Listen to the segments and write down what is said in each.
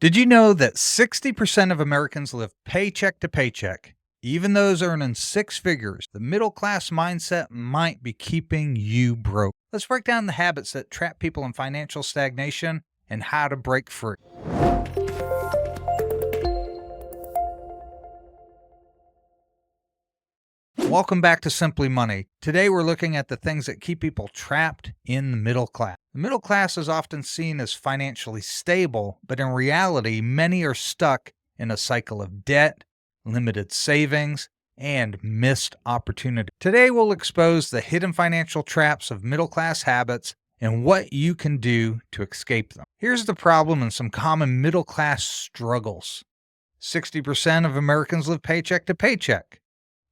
Did you know that 60% of Americans live paycheck to paycheck? Even those earning six figures, the middle class mindset might be keeping you broke. Let's break down the habits that trap people in financial stagnation and how to break free. Welcome back to Simply Money. Today we're looking at the things that keep people trapped in the middle class. The middle class is often seen as financially stable, but in reality, many are stuck in a cycle of debt, limited savings, and missed opportunity. Today we'll expose the hidden financial traps of middle class habits and what you can do to escape them. Here's the problem and some common middle class struggles. 60% of Americans live paycheck to paycheck.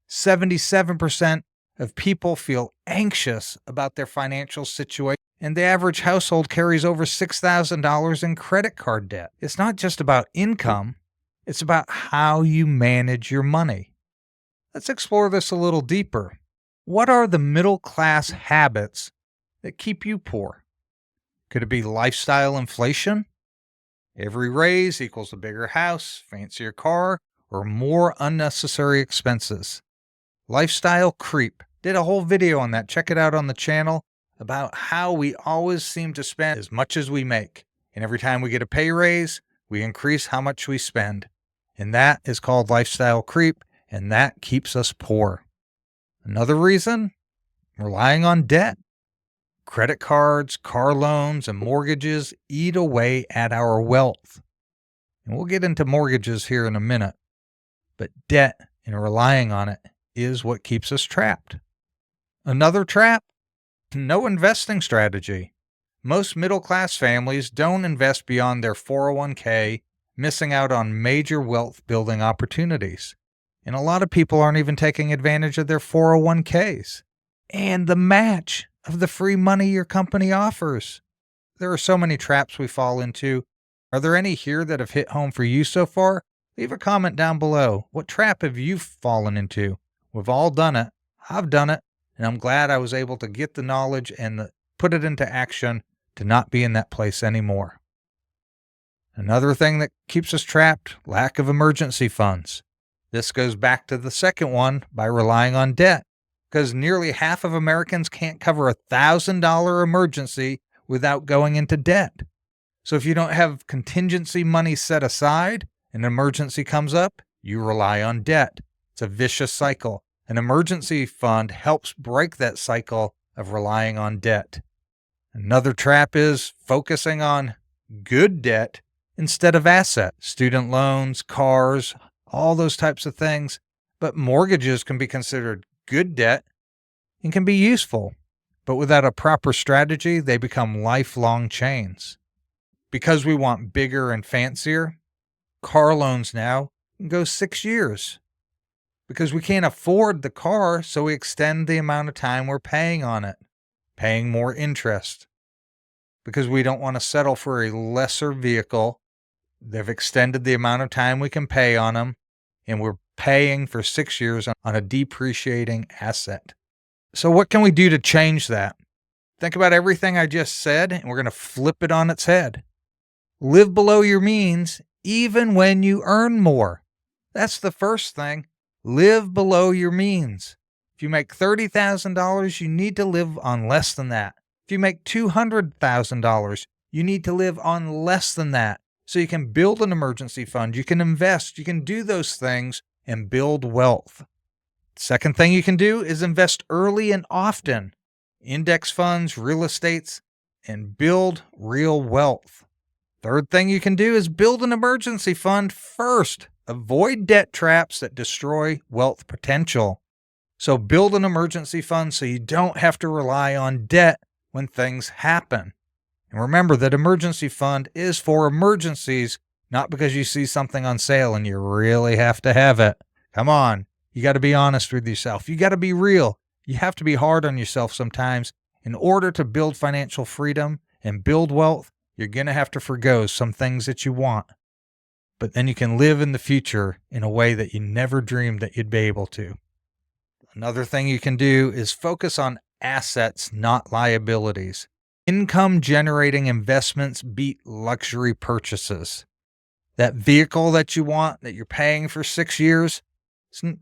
77% of people feel anxious about their financial situation, and the average household carries over $6,000 in credit card debt. It's not just about income, it's about how you manage your money. Let's explore this a little deeper. What are the middle class habits that keep you poor? Could it be lifestyle inflation? Every raise equals a bigger house, fancier car, or more unnecessary expenses. Lifestyle creep. Did a whole video on that. Check it out on the channel about how we always seem to spend as much as we make. And every time we get a pay raise, we increase how much we spend. And that is called lifestyle creep, and that keeps us poor. Another reason? Relying on debt. Credit cards, car loans, and mortgages eat away at our wealth. And we'll get into mortgages here in a minute. But debt and relying on it is what keeps us trapped. Another trap? No investing strategy. Most middle-class families don't invest beyond their 401k, missing out on major wealth-building opportunities. And a lot of people aren't even taking advantage of their 401ks and the match of the free money your company offers. There are so many traps we fall into. Are there any here that have hit home for you so far? Leave a comment down below. What trap have you fallen into? We've all done it. I've done it. And I'm glad I was able to get the knowledge and put it into action to not be in that place anymore. Another thing that keeps us trapped, lack of emergency funds. This goes back to the second one by relying on debt, because nearly half of Americans can't cover a $1,000 emergency without going into debt. So if you don't have contingency money set aside, an emergency comes up, you rely on debt. It's a vicious cycle. An emergency fund helps break that cycle of relying on debt. Another trap is focusing on good debt instead of asset. Student loans, cars, all those types of things. But mortgages can be considered good debt and can be useful. But without a proper strategy, they become lifelong chains. Because we want bigger and fancier, car loans now can go 6 years. Because we can't afford the car, so we extend the amount of time we're paying on it, paying more interest. Because we don't want to settle for a lesser vehicle, they've extended the amount of time we can pay on them, and we're paying for 6 years on a depreciating asset. So what can we do to change that? Think about everything I just said, and we're going to flip it on its head. Live below your means, even when you earn more. That's the first thing. Live below your means. If you make $30,000, you need to live on less than that. If you make $200,000, you need to live on less than that. So you can build an emergency fund, you can invest, you can do those things and build wealth. Second thing you can do is invest early and often. Index funds, real estates, and build real wealth. Third thing you can do is build an emergency fund first. Avoid debt traps that destroy wealth potential. So build an emergency fund so you don't have to rely on debt when things happen. And remember that emergency fund is for emergencies, not because you see something on sale and you really have to have it. Come on, you got to be honest with yourself. You got to be real. You have to be hard on yourself sometimes. In order to build financial freedom and build wealth, you're going to have to forgo some things that you want. But then you can live in the future in a way that you never dreamed that you'd be able to. Another thing you can do is focus on assets, not liabilities. Income-generating investments beat luxury purchases. That vehicle that you want that you're paying for 6 years,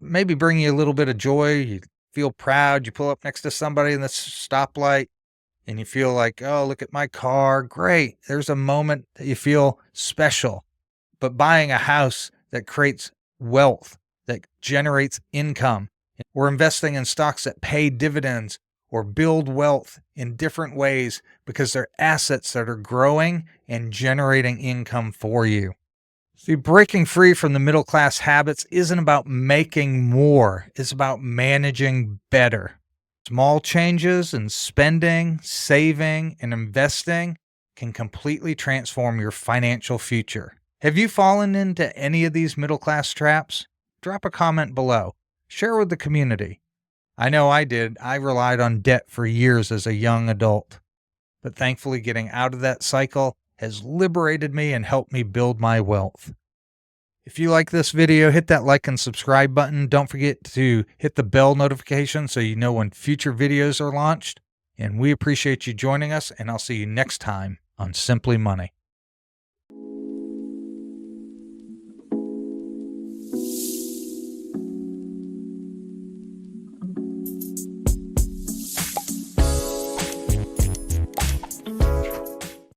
maybe bring you a little bit of joy. You feel proud. You pull up next to somebody in the stoplight and you feel like, oh, look at my car. Great. There's a moment that you feel special. But buying a house that creates wealth, that generates income, or investing in stocks that pay dividends or build wealth in different ways because they're assets that are growing and generating income for you. See, breaking free from the middle class habits isn't about making more, it's about managing better. Small changes in spending, saving, and investing can completely transform your financial future. Have you fallen into any of these middle class traps? Drop a comment below. Share with the community. I know I did. I relied on debt for years as a young adult. But thankfully, getting out of that cycle has liberated me and helped me build my wealth. If you like this video, hit that like and subscribe button. Don't forget to hit the bell notification so you know when future videos are launched. And we appreciate you joining us, and I'll see you next time on Simply Money.